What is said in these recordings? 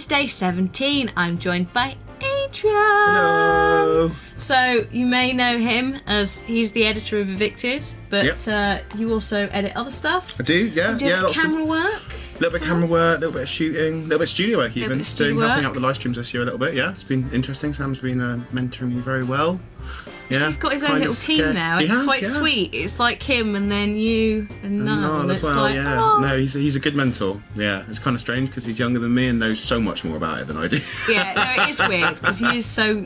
to day 17. I'm joined by ADRIAN. Hello. So you may know him as he's the editor of Evicted, but you also edit other stuff. I do, yeah. You do lots camera of work. A little bit of camera work, a little bit of shooting, a little bit of studio work even. Helping out with the live streams this year a little bit, yeah. It's been interesting. Sam's been mentoring me very well. Yeah, he's got his own little team now. It's quite sweet. It's like him and then you and Noel. As well, like, yeah. Oh. No, he's a good mentor. Yeah, it's kind of strange because he's younger than me and knows so much more about it than I do. Yeah, no, it is weird because he is so.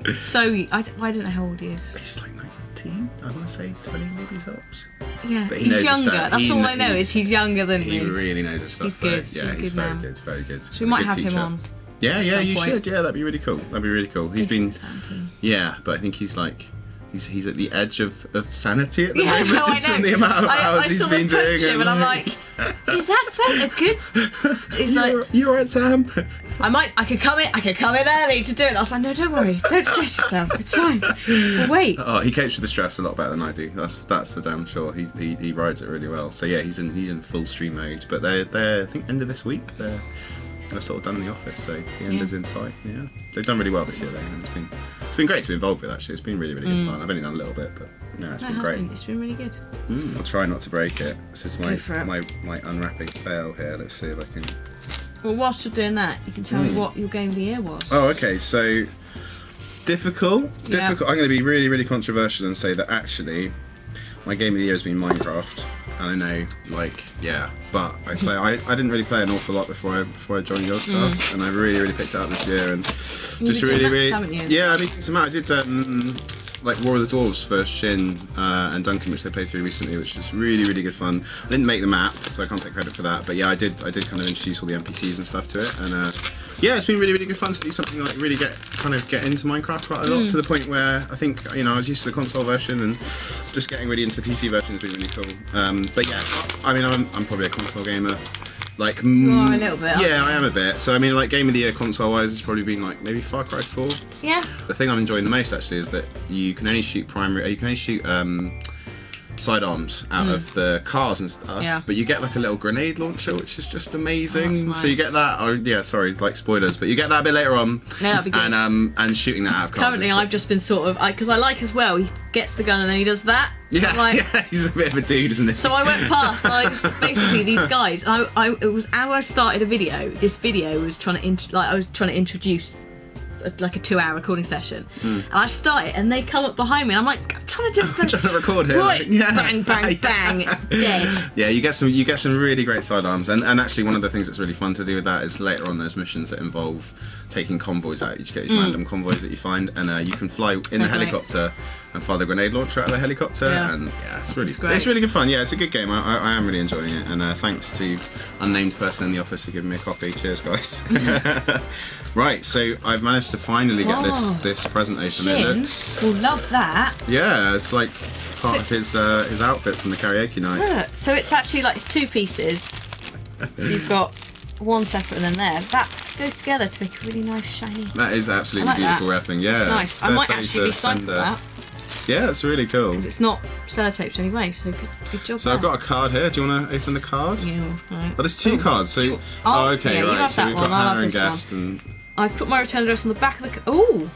I don't know how old he is. He's like 19. I want to say 20 maybe tops. Yeah, but he's younger. That's all I know is he's younger than me. He really knows his stuff. He's good. Yeah, he's very man. good. Very good. So we might have him on. Yeah, you should. Yeah, that'd be really cool. That'd be really cool. He's been. Yeah, but I think he's like. He's at the edge of sanity at the moment, just from the amount of hours he's been doing. Him and I'm like, is that fella good? He's like, you alright, Sam? I could come in early to do it. I was like, no, don't worry, don't stress yourself, it's fine. We'll wait. Oh, he copes with the stress a lot better than I do. That's for damn sure. He rides it really well. So yeah, he's in full stream mode. But they're I think end of this week they're sort of done in the office, so the end is in sight. Yeah, they've done really well this year though, and it's been great to be involved with. Actually, it's been really good fun. I've only done a little bit, but no, it's been great. It's been really good. I'll try not to break it. This is my unwrapping fail here. Let's see if I can. Well, whilst you're doing that, you can tell me what your game of the year was. Oh, okay. So difficult. I'm going to be really controversial and say that actually my game of the year has been Minecraft. And I know, but I didn't really play an awful lot before I joined Yogscast, and I really picked it up this year, and just really, yeah, I mean, I did like War of the Dwarves for Shin and Duncan, which they played through recently, which was really good fun. I didn't make the map, so I can't take credit for that, but yeah, I did kind of introduce all the NPCs and stuff to it, and yeah, it's been really good fun to do something like really get into Minecraft quite a lot, to the point where I think I was used to the console version, and just getting really into the PC version has been really cool. But yeah, I mean, I'm probably a console gamer. Like, a little bit. Yeah, I am a bit. So I mean, like, game of the year console-wise has probably been like maybe Far Cry 4. Yeah. The thing I'm enjoying the most actually is that you can only shoot sidearms out of the cars and stuff, but you get like a little grenade launcher, which is just amazing. Oh, nice. So you get that. Oh, yeah, sorry, like spoilers, but you get that a bit later on. No, that'd be good. And shooting that out of cars. Currently, I've just been sort of because I like as well. He gets the gun and then he does that. Yeah, like, he's a bit of a dude, isn't he? So I went past, and I just basically these guys. It was as I started a video. This video was trying to I was trying to introduce like a 2-hour recording session, and I started, and they come up behind me, and I'm like, I'm trying to record here, right? Bang, bang, dead. Yeah, you get some really great sidearms, and actually one of the things that's really fun to do with that is later on there's missions that involve taking convoys out. You just get these random convoys that you find, and you can fly in the helicopter and fire the grenade launcher out of the helicopter, and yeah, it's really good fun. Yeah, it's a good game. I am really enjoying it, and thanks to unnamed person in the office for giving me a copy. Cheers, guys. Right, so I've managed to finally get this present open. Shin will love that. Yeah, it's like part of his outfit from the karaoke night. Yeah, so it's actually like it's 2 pieces. So you've got one separate and then there. That goes together to make a really nice shiny. That is absolutely beautiful wrapping. Yeah, it's nice. I might actually be psyched for that. Yeah, it's really cool. Because it's not sellotaped anyway, so good job. So I've got a card here. Do you want to open the card? Yeah, right. Oh, there's 2 cards. So okay, right. So we've got Hannah and Guest, and I've put my return address on the back of the. Oh,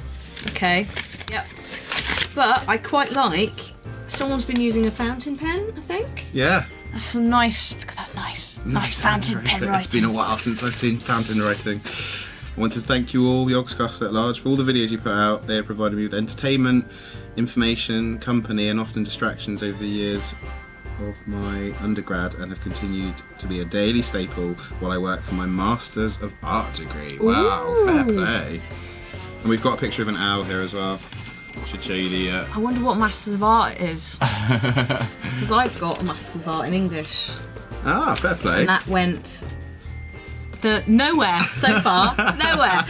okay. Yep. But I quite like. Someone's been using a fountain pen, I think. Yeah. That's some nice. Look at that nice fountain pen writing. It's been a while since I've seen fountain writing. I want to thank you all, Yogscast at large, for all the videos you put out. They have provided me with entertainment, information, company, and often distractions over the years of my undergrad, and have continued to be a daily staple while I work for my Masters of Art degree. Wow, fair play. And we've got a picture of an owl here as well. I should show you the... I wonder what Masters of Art is. Because I've got a Masters of Art in English. Ah, fair play. And that went... nowhere so far. Nowhere.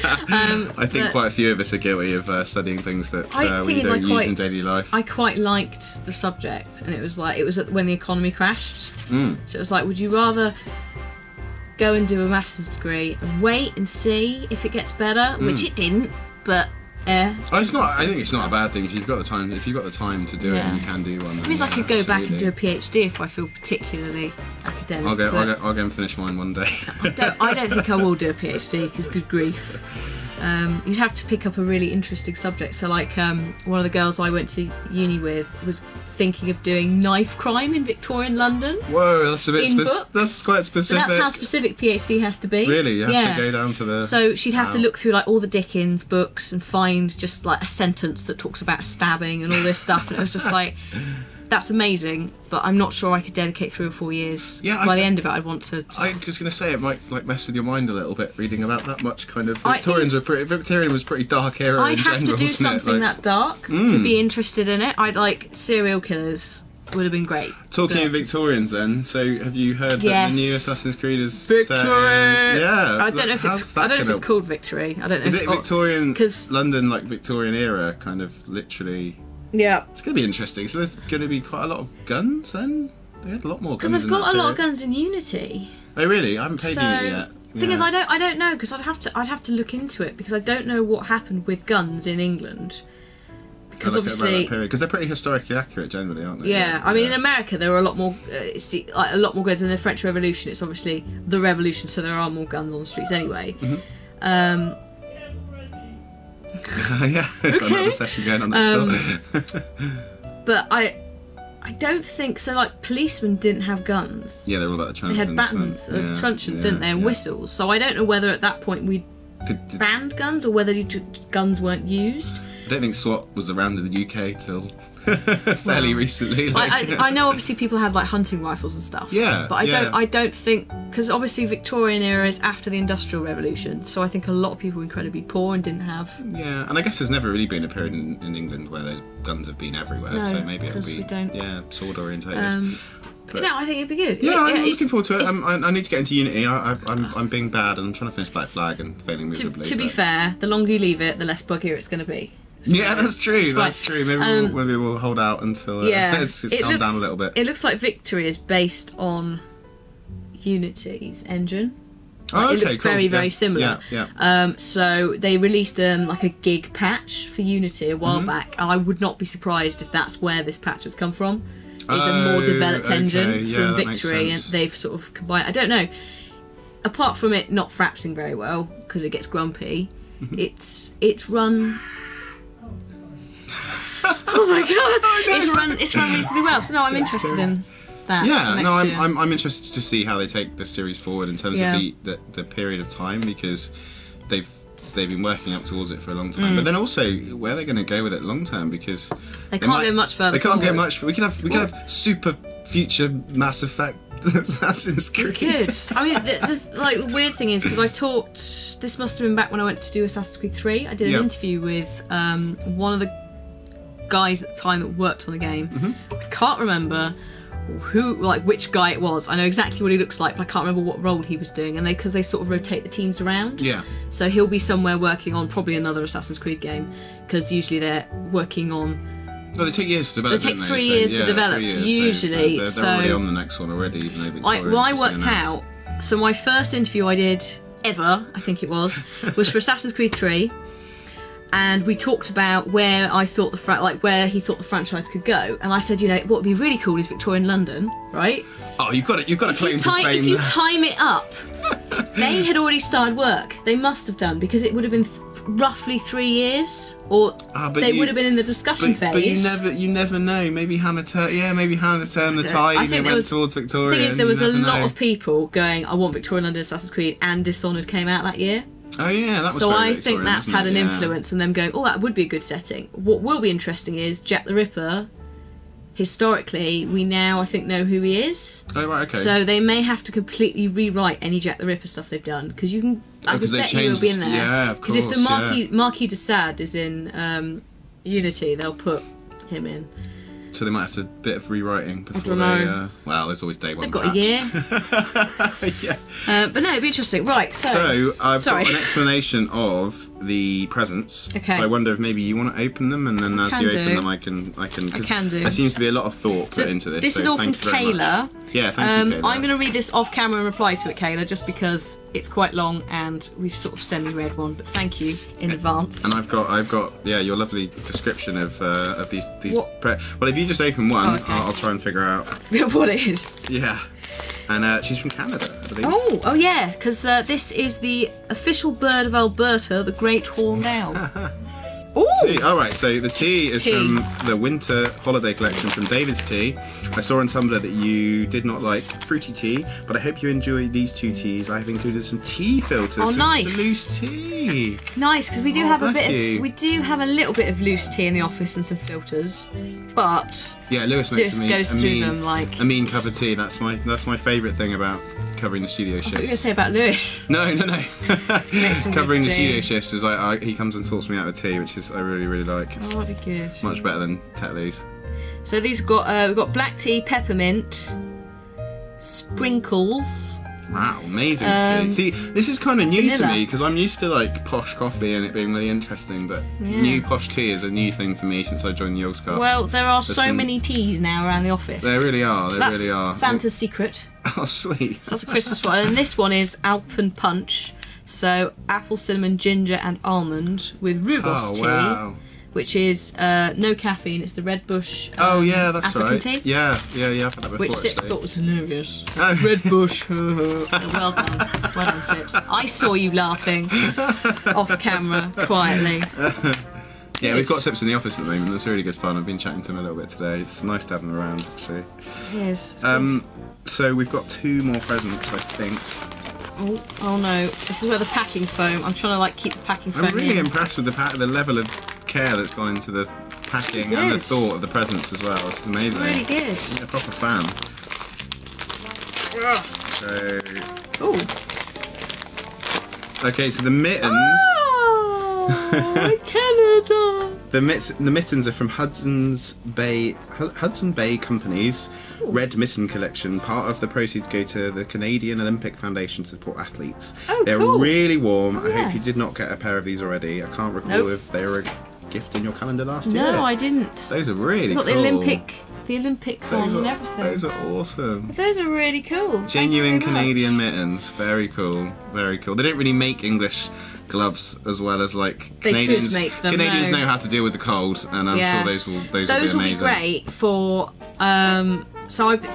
I think quite a few of us are guilty of studying things that we don't use in daily life. I quite liked the subject, and it was when the economy crashed. So it was like, would you rather go and do a master's degree and wait and see if it gets better, which it didn't, but it's not. I think it's not a bad thing if you've got the time. If you've got the time to do it, and you can do one. It means I could go back and do a PhD if I feel particularly academic. academic. I'll go and finish mine one day. I don't think I will do a PhD, because good grief. You'd have to pick up a really interesting subject. So like one of the girls I went to uni with was thinking of doing knife crime in Victorian London. Whoa, that's a bit that's quite specific. So that's how specific PhD has to be. Really? You have to go down to the... So she'd have to look through like all the Dickens books and find just like a sentence that talks about a stabbing and all this stuff, and it was just like, that's amazing, but I'm not sure I could dedicate 3 or 4 years. Yeah, by the end of it, I'd want to. I'm just going to say it might like mess with your mind a little bit reading about that much kind of. Victorian was pretty dark era. I'd in have general, to do something that dark to be interested in it. I'd like serial killers. Would have been great. Talking of Victorians, then, so have you heard that the new Assassin's Creed is Victory? Yeah. I don't know if it's called Victory. I don't know. Is it Victorian? Because London, like Victorian era, kind of literally. Yeah. It's going to be interesting. So there's going to be quite a lot of guns then? They had a lot more guns. Because they've got a lot of guns in Unity. Oh really? I haven't played Unity yet. The thing is, I don't know, because I'd have to look into it, because I don't know what happened with guns in England. Because obviously, because they're pretty historically accurate generally, aren't they? Yeah, I mean in America there were a lot more guns in the French Revolution. It's obviously the revolution, so there are more guns on the streets anyway. Yeah, got another session going on next door. But I don't think so. Like policemen didn't have guns. Yeah, they're all about the truncheons. They had batons, truncheons, didn't they, and whistles. So I don't know whether at that point we banned guns or whether guns weren't used. I don't think SWAT was around in the UK till fairly recently. Like. I know obviously people had like hunting rifles and stuff. Yeah, but I don't think, because obviously Victorian era is after the Industrial Revolution, so I think a lot of people were incredibly poor and didn't have. Yeah, and I guess there's never really been a period in England where the guns have been everywhere. No, so maybe it'll be sword orientated. But no, I think it'd be good. Yeah, I'm looking forward to it. I need to get into Unity. I'm being bad and I'm trying to finish Black Flag and failing miserably. To be fair, the longer you leave it, the less buggier it's going to be. So, yeah, that's true. That's true. Maybe we'll hold out until it's calmed down a little bit. It looks like Victory is based on Unity's engine. It looks very similar. Yeah. So they released like a gig patch for Unity a while back, and I would not be surprised if that's where this patch has come from. It's a more developed engine from Victory, and they've sort of combined. I don't know. Apart from it not frapsing very well because it gets grumpy, it's run. Oh my god! It's run reasonably well. So no, I'm interested in that. Yeah, no, I'm interested to see how they take the series forward in terms of the period of time, because they've been working up towards it for a long time. But then also where they're going to go with it long term, because they can't go much further. They can't go much. We could have super future Mass Effect Assassin's Creed. We could. I mean, the weird thing is, because I taught. This must have been back when I went to do Assassin's Creed 3. I did an interview with one of the guys at the time that worked on the game. I can't remember which guy it was. I know exactly what he looks like, but I can't remember what role he was doing. And because they sort of rotate the teams around. Yeah. So he'll be somewhere working on probably another Assassin's Creed game, because usually they're working on. Well, they take years to develop. They take 3 years to develop usually. So they're already on the next one already. Even though I worked out. So my first interview I did ever, I think it was for Assassin's Creed 3. And we talked about where I thought where he thought the franchise could go, and I said, what would be really cool is Victorian London, right? Oh, you've got to claim to fame. If you time it up, they had already started work. They must have done, because it would have been roughly 3 years, or they would have been in the discussion phase. But you never know. Maybe Hannah turned the tide and it went towards Victoria. The thing is, there was a lot of people going, I want Victorian London Assassin's Creed, and Dishonored came out that year. Oh yeah, that was so I think that's had an influence, and them going, oh, that would be a good setting. What will be interesting is Jack the Ripper. Historically, we now I think know who he is. Oh right, okay. So they may have to completely rewrite any Jack the Ripper stuff they've done, because you can. I could bet you will be in there. Yeah, of course. Because if the Marquis de Sade is in Unity, they'll put him in. So they might have to bit of rewriting before they. Well, there's always day one. They've got a year. Yeah. But no, it'd be interesting. Right. So I've got an explanation of the presents. Okay. So I wonder if maybe you want to open them, and then as you open them, I can. Do. There seems to be a lot of thought put into this. This is all from Kayla. Yeah, thank you, Kayla. I'm going to read this off camera and reply to it, Kayla, just because it's quite long and we've sort of semi-read one. But thank you in advance. And I've got your lovely description of these. Well, if you just open one, I'll try and figure out what it is. Yeah. And she's from Canada, I believe. Oh yeah, because this is the official bird of Alberta, the great horned owl. Ooh. Tea. All right, so the tea is from the winter holiday collection from David's Tea. I saw on Tumblr that you did not like fruity tea, but I hope you enjoy these 2 teas. I have included some tea filters. Oh, so nice. It's a loose tea. Nice, because we do have we do have a little bit of loose tea in the office and some filters, but yeah, Lewis makes goes through them like a mean cup of tea. That's my favourite thing about covering the studio shifts. I thought you were going to say about Lewis. No. Covering the studio tea. shifts is like he comes and sorts me out with tea, which is I really like. It's that'd be good. much better than Tetley's. So these we've got black tea, peppermint, sprinkles. Wow, amazing tea. See, this is kind of new to me because I'm used to like posh coffee and it being really interesting, but new posh tea is a new thing for me since I joined the Yogscast. Well, there are so many teas now around the office. There really are. So that's Santa's secret. Oh, sweet. So that's a Christmas one, and this one is Alpen Punch. So apple, cinnamon, ginger, and almond with rooibos tea. Wow. Which is no caffeine. It's the Red Bush. That's African right. tea. Yeah, I've had that before. Which Sips actually. thought was hilarious. Oh. Red Bush. Well done, Sips. I saw you laughing off camera quietly. Yeah, we've got Sips in the office at the moment. That's really good fun. I've been chatting to him a little bit today. It's nice to have him around, actually. Yes. So we've got 2 more presents, I think. Oh no! This is where the packing foam. I'm trying to like keep the packing foam. I'm really impressed with the level of care that's gone into the packing and the thought of the presents as well. It's amazing. It's really good. I'm a proper fan. Okay, so the mittens. Oh, Canada. The mittens are from Hudson Bay Company's Red Mitten Collection. Part of the proceeds go to the Canadian Olympic Foundation to support athletes. Oh, They're cool. really warm. I Yeah. hope you did not get a pair of these already. I can't recall if they were a gift in your calendar last year. No, I didn't. Those are really It's got cool. the Olympics on and everything. Those are awesome. Those are really cool. Genuine Thank you very Canadian much. mittens. Very cool. Very cool. They don't really make English gloves as well as like They Canadians. could make them, Canadians no. know how to deal with the cold, and I'm sure those will be amazing. Great for.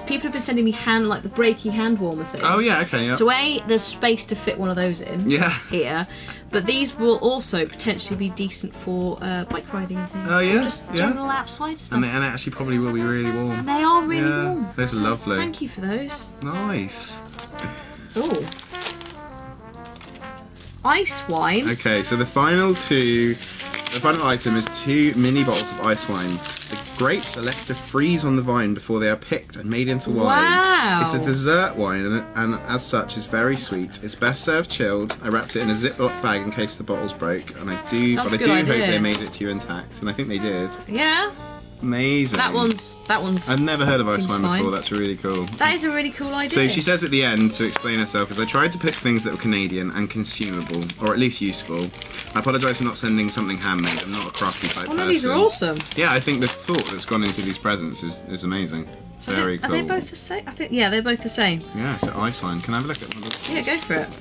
People have been sending me the breaking hand warmer thing. Oh yeah, okay, yeah. So there's space to fit one of those in. Yeah. Here, but these will also potentially be decent for bike riding and things. Oh yeah. Or just general outside stuff. And they actually probably will be really warm. They are really warm. Those are lovely. Thank you for those. Nice. Oh. Ice wine. Okay, so the final item is 2 mini bottles of ice wine. The grapes are left to freeze on the vine before they are picked and made into wine. Wow. It's a dessert wine and as such is very sweet. It's best served chilled. I wrapped it in a Ziploc bag in case the bottles broke, and I do hope they made it to you intact, and I think they did. Yeah. Amazing. That one's. I've never heard of ice wine fine. before. That's really cool. That is a really cool idea. So she says at the end, to explain herself, is I tried to pick things that were Canadian and consumable, or at least useful. I apologise for not sending something handmade. I'm not a crafty type person. No, these are awesome. Yeah, I think the thought that's gone into these presents is amazing. So very cool. Are they both the same? I think they're both the same. Yeah, so ice wine. Can I have a look at one of them? Yeah, go for it.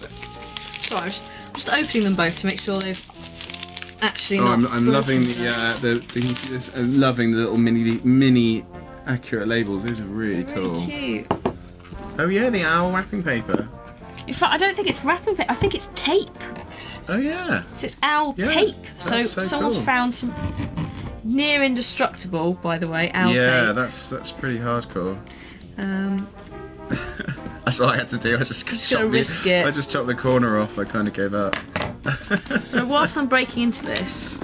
Sorry, I'm just opening them both to make sure they've actually not. I'm loving the can you see this? I'm loving the little mini accurate labels. These are really cool. Really cute. Oh yeah, the owl wrapping paper. In fact, I don't think it's wrapping paper. I think it's tape. Oh yeah. So it's owl tape. So someone's found some near indestructible, by the way, owl tape. Yeah, that's pretty hardcore. That's what I had to do. I just chopped the corner off. I kind of gave up. So whilst I'm breaking into this,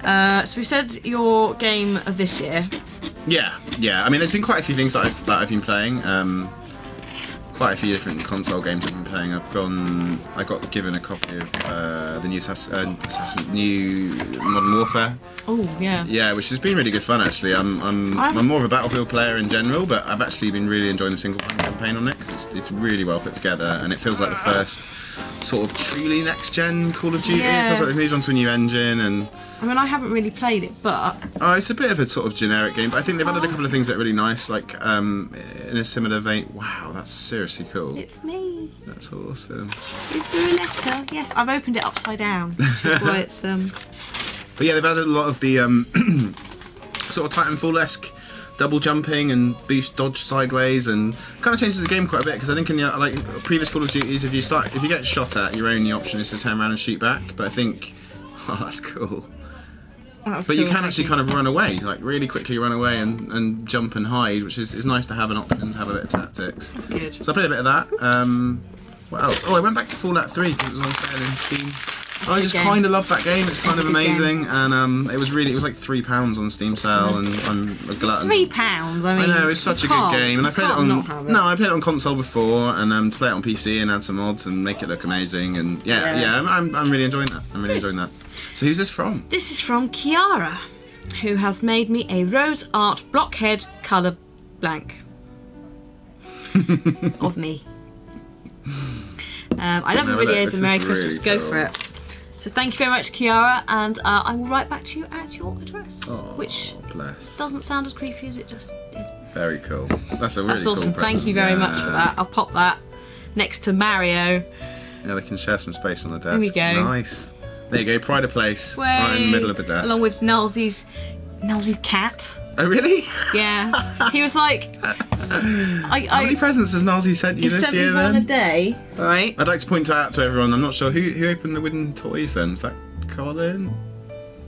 so we said your game of this year. Yeah. I mean, there's been quite a few things that I've been playing. Quite a few different console games I've been playing. I got given a copy of the new Modern Warfare. Oh yeah. Yeah, which has been really good fun actually. I'm more of a Battlefield player in general, but I've actually been really enjoying the single player campaign on it because it's really well put together and it feels like the first sort of truly next gen Call of Duty. Yeah. It feels like they've moved on to a new engine and. I mean, I haven't really played it, but... Oh, it's a bit of a sort of generic game, but I think they've added a couple of things that are really nice, like in a similar vein. Wow, that's seriously cool. It's me. That's awesome. Is there a letter? Yes, I've opened it upside down, which is why it's... But yeah, they've added a lot of the sort of Titanfall-esque double jumping and boost dodge sideways, and kind of changes the game quite a bit, because I think in the like previous Call of Duties, if you get shot at, your only option is to turn around and shoot back. But I think, oh, that's cool. But you can actually kind of run away, like really quickly run away and jump and hide, which is nice to have an option to have a bit of tactics. That's good. So I played a bit of that. What else? Oh, I went back to Fallout 3 because it was on sale in Steam. I just kind of love that game. It's kind of amazing, and it was like £3 on Steam sale, and I'm a glutton. It's £3. I mean, I know, it's such a good game, and I played it on. I played it on console before, and to play it on PC and add some mods and make it look amazing, and I'm really enjoying that. I'm really enjoying that. So who's this from? This is from Kiara, who has made me a rose art blockhead colour blank of me. I love your videos and Merry Christmas. Go for it. So thank you very much, Kiara, and I will write back to you at your address, which doesn't sound as creepy as it just did. Very cool. That's a really cool awesome. present. Thank you very much for that. I'll pop that next to Mario. Yeah, they can share some space on the desk. There we go. Nice. There you go. Pride of place, right in the middle of the desk, along with Nalsy's cat. Oh really? Yeah. He was like, how many presents has Nalsy sent you this year then? He sent me one a day. Right. I'd like to point out to everyone, I'm not sure who opened the wooden toys then. Was that Colin?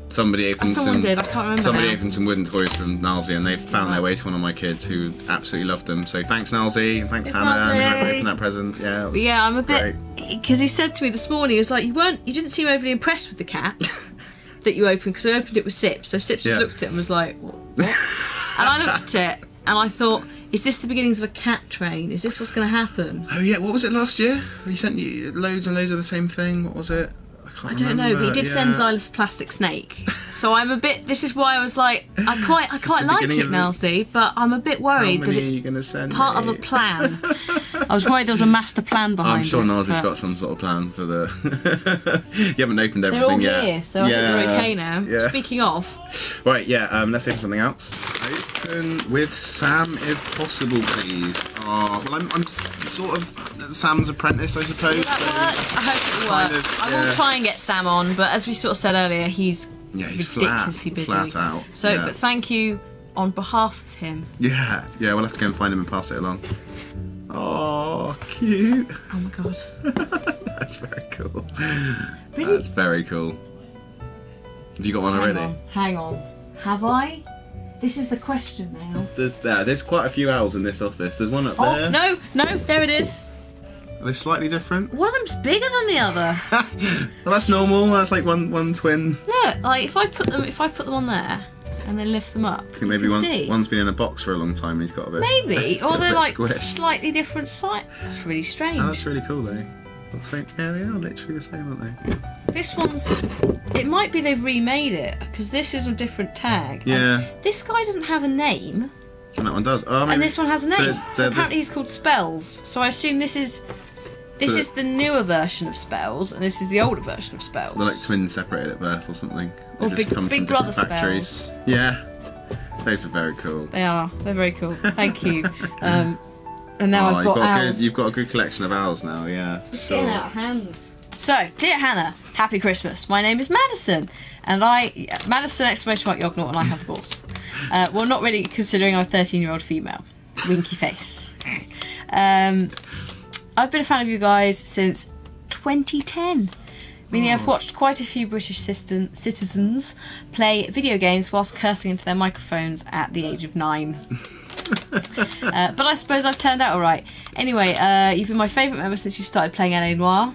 Somebody opened someone did, I can't remember. Somebody opened some wooden toys from Nalsy, and they found their way to one of my kids who absolutely loved them. So thanks Nalsy, and thanks Hannah. I opened that present. Yeah. I'm a bit, because he said to me this morning, he was like, you didn't seem overly impressed with the cat that you opened, because I opened it with Sips. So Sips just looked at it and was like, what? And I looked at it and I thought, is this the beginnings of a cat train? Is this what's going to happen? Oh yeah, what was it last year? He sent you loads and loads of the same thing. What was it? I don't know, but he did send Xylus a plastic snake. So I'm a bit. This is why I was like, I quite like it, Nelsy, but I'm a bit worried that it's part of a plan. I was worried there was a master plan behind it. I'm sure Nelsey's got some sort of plan for the. You haven't opened everything yet. They're all here, so I think they're okay now. Yeah. Speaking of. Right, let's open something else. Open with Sam, if possible, please. Oh, well, I'm sort of Sam's apprentice, I suppose. Will that work? I hope it will work. I will try and get Sam on, but as we sort of said earlier, he's ridiculously busy. Flat out. So, but thank you on behalf of him. Yeah, we'll have to go and find him and pass it along. Oh, cute. Oh my god. That's very cool. Really? That's very cool. Have you got one already? Hang on. Have I? This is the question now. There's quite a few owls in this office. There's one up there. No, there it is. Are they slightly different? One of them's bigger than the other. Well, that's normal. That's like one twin. Look, like if I put them on there and then lift them up, I think maybe one's been in a box for a long time and he's got a bit. Maybe, or they're like slightly different size. That's really strange. Oh, that's really cool though. Same, yeah, they are literally the same, aren't they? This one's. It might be they've remade it because this is a different tag. Yeah. And this guy doesn't have a name. And that one does. Oh, maybe. And this one has a name. So apparently he's called Spells. So I assume this is the newer version of Spells, and this is the older version of Spells. So they're like twins separated at birth or something. Or big brother Spells. Yeah. Those are very cool. They are. They're very cool. Thank you. And now I've got owls. You've got a good collection of owls now, yeah, for sure. Getting out of hand. So, dear Hannah, happy Christmas. My name is Madison, and Madison !Yognaut, and I have balls. Well, not really, considering I'm a 13-year-old female. Winky face. I've been a fan of you guys since 2010. Meaning I've watched quite a few British citizens play video games whilst cursing into their microphones at the age of 9. But I suppose I've turned out alright. Anyway, you've been my favourite member since you started playing LA Noire.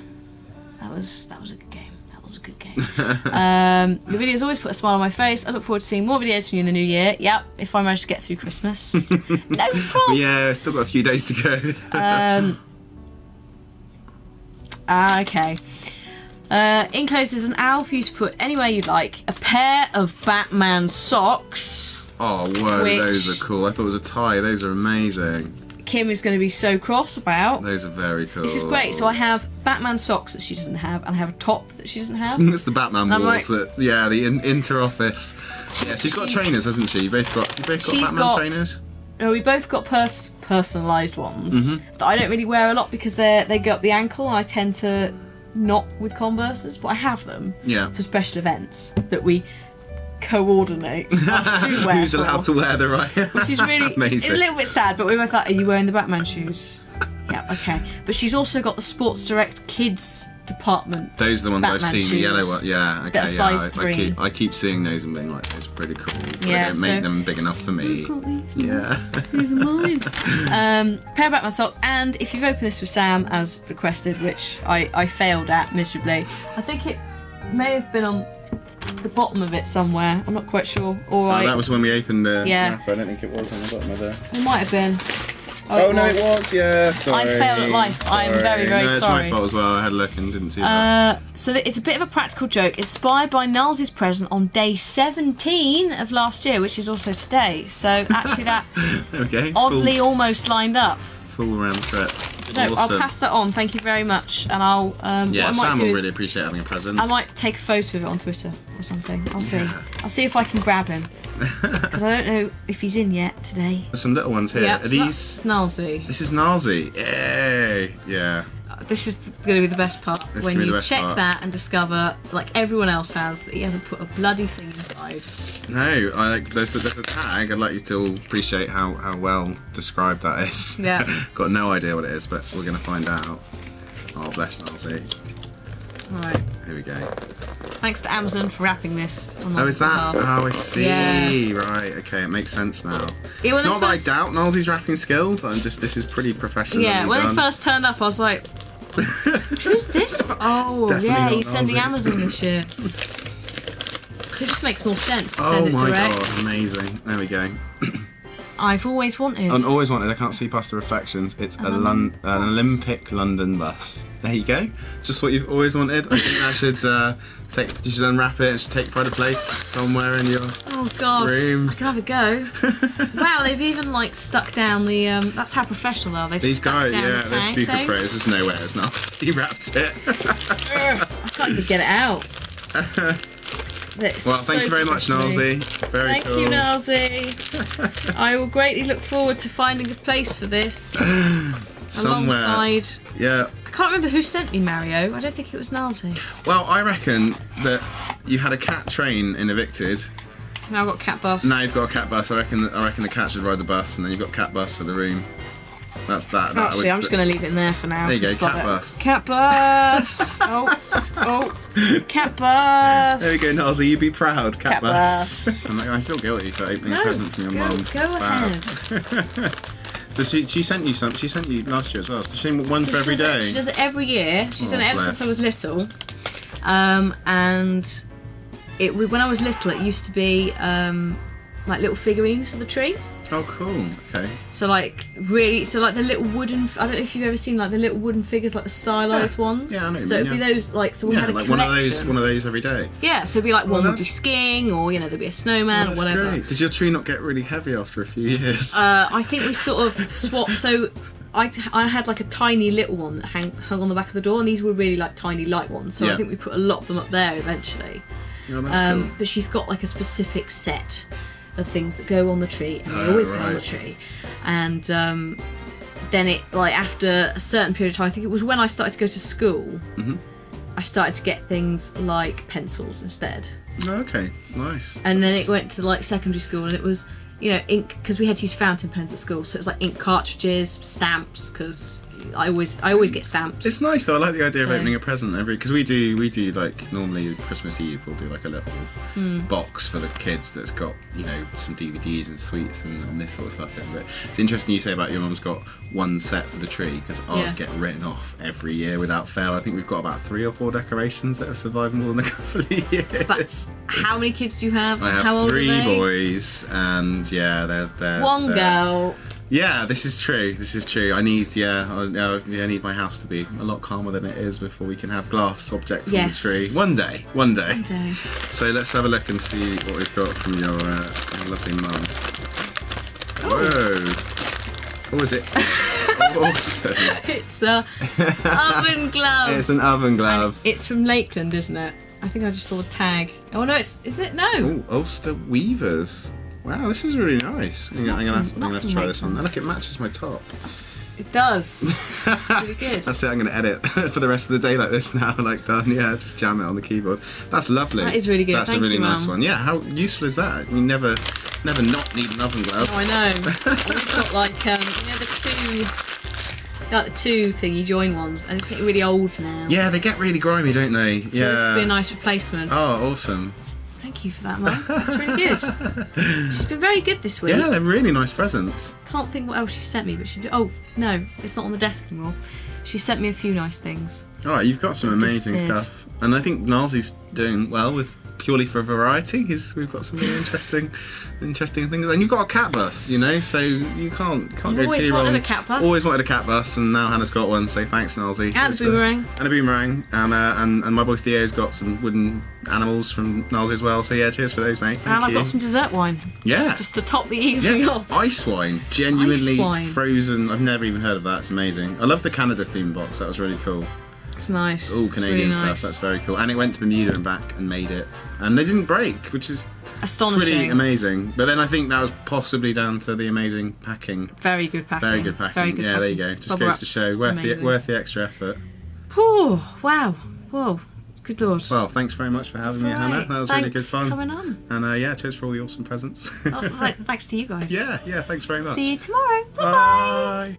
That was a good game. That was a good game. Your videos always put a smile on my face. I look forward to seeing more videos from you in the new year. Yep, if I manage to get through Christmas. No problem. Yeah, still got a few days to go. Okay. Enclosed is an owl for you to put anywhere you'd like. A pair of Batman socks. Oh, whoa, those are cool. I thought it was a tie. Those are amazing. Kim is going to be so cross about. Those are very cool. This is great. So I have Batman socks that she doesn't have, and I have a top that she doesn't have. It's the Batman balls that, the inter-office. Yeah, she's got trainers, hasn't she? You both got Batman trainers? No, we both got personalised ones that I don't really wear a lot because they go up the ankle, and I tend to not with Converses, but I have them for special events that we coordinate our shoe wear. Who's allowed to wear the right? Which is really it's a little bit sad, but we both like, are you wearing the Batman shoes? Yeah, okay. But she's also got the Sports Direct Kids department. Those are the ones Batman I've seen. shoes. The yellow one, yeah. Okay, That are size 3. I keep seeing those and being like, it's pretty cool. But Yeah, I don't make so- them big enough for me. Yeah. These are mine. Pair of Batman socks, and if you've opened this with Sam as requested, which I failed at miserably, I think it may have been on the bottom of it somewhere. I'm not quite sure. Or That was when we opened the Yeah. wrapper. I don't think it was on the bottom of the... It might have been. Oh, no, it was, yeah, sorry. I failed at life. I'm very, very no, it's sorry. my fault as well. I had a look and didn't see that. So it's a bit of a practical joke, inspired by Niles' present on day 17 of last year, which is also today. So actually that Okay. oddly almost lined up. Full round trip. No, Awesome. I'll pass that on. Thank you very much, and I'll. Yeah, what I might Sam do will is really appreciate having a present. I might take a photo of it on Twitter or something. I'll see. I'll see if I can grab him because I don't know if he's in yet today. There's some little ones here. Yep, Are so these? that's Snarlsy. This is Nazi. Yay! Yeah. This is going to be the best part This when will be the you best check part. that and discover, like everyone else has, that he hasn't put a bloody thing inside. No, I like. There's a tag. I'd like you to all appreciate how well described that is. Yeah. Got no idea what it is, but we're gonna find out. Oh, bless Nazi. Right. Here we go. Thanks to Amazon for wrapping this. On Oh, is that? behalf. Oh, I see. Yeah. Right. Okay, it makes sense now. Yeah, when It's not they that I first- doubt Nazi's wrapping skills. I'm just. This is pretty professional. Yeah, when done. it first turned up, I was like, who's this for? Oh, definitely yeah, not he's sending Nazi. Amazon this year. So it just makes more sense to send Oh it my direct. god, amazing. There we go. I've always wanted. And always wanted, I can't see past the reflections, it's an Olympic London bus. There you go. Just what you've always wanted. I think that should you should unwrap it and should take pride of place somewhere in your Oh gosh, room. I can have a go. Wow, they've even like stuck down the. That's how professional they are. They've These stuck guys, down yeah, the they're tag super thing. pros. There's nowhere it's not. He wrapped it. I can't even get it out. It's Well, thank so you very much, professional. Nalsy. Very Thank cool. you, Nalsy. I will greatly look forward to finding a place for this Somewhere. alongside. Yeah. I can't remember who sent me Mario. I don't think it was Nalsy. Well, I reckon that you had a cat train in Evicted. Now I've got cat bus. Now you've got a cat bus. I reckon the cat should ride the bus, and then you've got cat bus for the room. That's that. Actually, I'm just going to leave it in there for now. There you go, Just love cat it. bus. Cat bus. oh, cat bus. There you go, Nazi. You'd be proud. Cat, Cat bus. bus. I'm like, I feel guilty for opening No, a present from your mum. Go It's bad. ahead. So she sent you some. She sent you last year as well. So she sent one for every day. She does it every year. She's done it ever bless. since I was little. And when I was little, it used to be like little figurines for the tree. Oh, cool. Okay. So like the little wooden. I don't know if you've ever seen like the little wooden figures, like the stylized ones. Yeah, I know what you So mean, it'd be yeah. those like. So we Yeah, had a like collection. one of those every day. Yeah, so it'd be like one would be that's- skiing, or there'd be a snowman or That's whatever. great. Did your tree not get really heavy after a few years? I think we sort of swapped. So I had like a tiny little one that hung on the back of the door, and these were really like tiny light ones. So Yeah. I think we put a lot of them up there eventually. Oh, that's cool. But she's got like a specific set of things that go on the tree, and they Oh, always go on right. the tree. And then it like after a certain period of time, I think it was when I started to go to school. Mm-hmm. I started to get things like pencils instead. Oh, okay. Nice. And then it went to like secondary school, and it was, ink, because we had to use fountain pens at school, so it was like ink cartridges, stamps, because I always get stamps. It's nice though. I like the idea of So- opening a present because we do like normally Christmas Eve we'll do like a little box for the kids that's got some DVDs and sweets and this sort of stuff in. But it's interesting you say about your mum's got one set for the tree because ours Yeah. get written off every year without fail. I think we've got about 3 or 4 decorations that have survived more than a couple of years. But how many kids do you have? I have how old 3 are they? boys and yeah, they're One girl. Yeah, this is true. I need I need my house to be a lot calmer than it is before we can have glass objects on the Yes. tree. One day. One day. So let's have a look and see what we've got from your lovely mum. Whoa! What was it? Awesome. It's the oven glove. It's an oven And glove. it's from Lakeland, isn't it? I think I just saw the tag. Oh no, is it? No. Oh, Ulster Weavers. Wow, this is really nice. I'm gonna have to try this on. Maker. And look, it matches my top. It does. It's really good. That's it. I'm gonna edit for the rest of the day like this now. Like done. Yeah, just jam it on the keyboard. That's lovely. That is really good. That's Thank a really you, nice Mum. one. Yeah. How useful is that? You never not need an oven glove. Oh, I know. I've got like the two thingy join ones, and it's getting really old now. Yeah, they get really grimy, don't they? So this would be a nice replacement. Oh, awesome. Thank you for that, Mum. That's really good. She's been very good this week. Yeah, they're really nice presents. Can't think what else she sent me, but oh no, it's not on the desk anymore. She sent me a few nice things. All right, you've got some amazing disappeared. stuff, and I think Nalzi's doing well with purely for variety. We've got some really interesting things, and you've got a cat bus, you know, so you can't go too wrong. Always wanted a cat bus. Always wanted a cat bus, and now Hannah's got one. So thanks, Nalzi. And a boomerang. And a boomerang, and my boy Theo's got some wooden animals from Nalzi as well. So yeah, cheers for those, mate. Thank And I've you. got some dessert wine. Yeah. Just to top the evening off. Ice wine, genuinely Ice wine. frozen. I've never even heard of that. It's amazing. I love the Canada theme box. That was really cool. It's nice. It's all Canadian really stuff. nice. That's very cool. And it went to Bermuda and back and made it, and they didn't break, which is astonishing. pretty amazing. But then I think that was possibly down to the amazing packing. Very good packing. Very good packing. Very good yeah, packing. there you go. Just Bubble goes to wrap's show amazing. worth the extra effort. Whew, wow. Whoa. Good lord. Well, thanks very much for having me, It's Hannah. alright. That was Thanks really good fun. for coming on. And yeah, cheers for all the awesome presents. Oh, thanks to you guys. yeah, thanks very much. See you tomorrow. Bye-bye. Bye.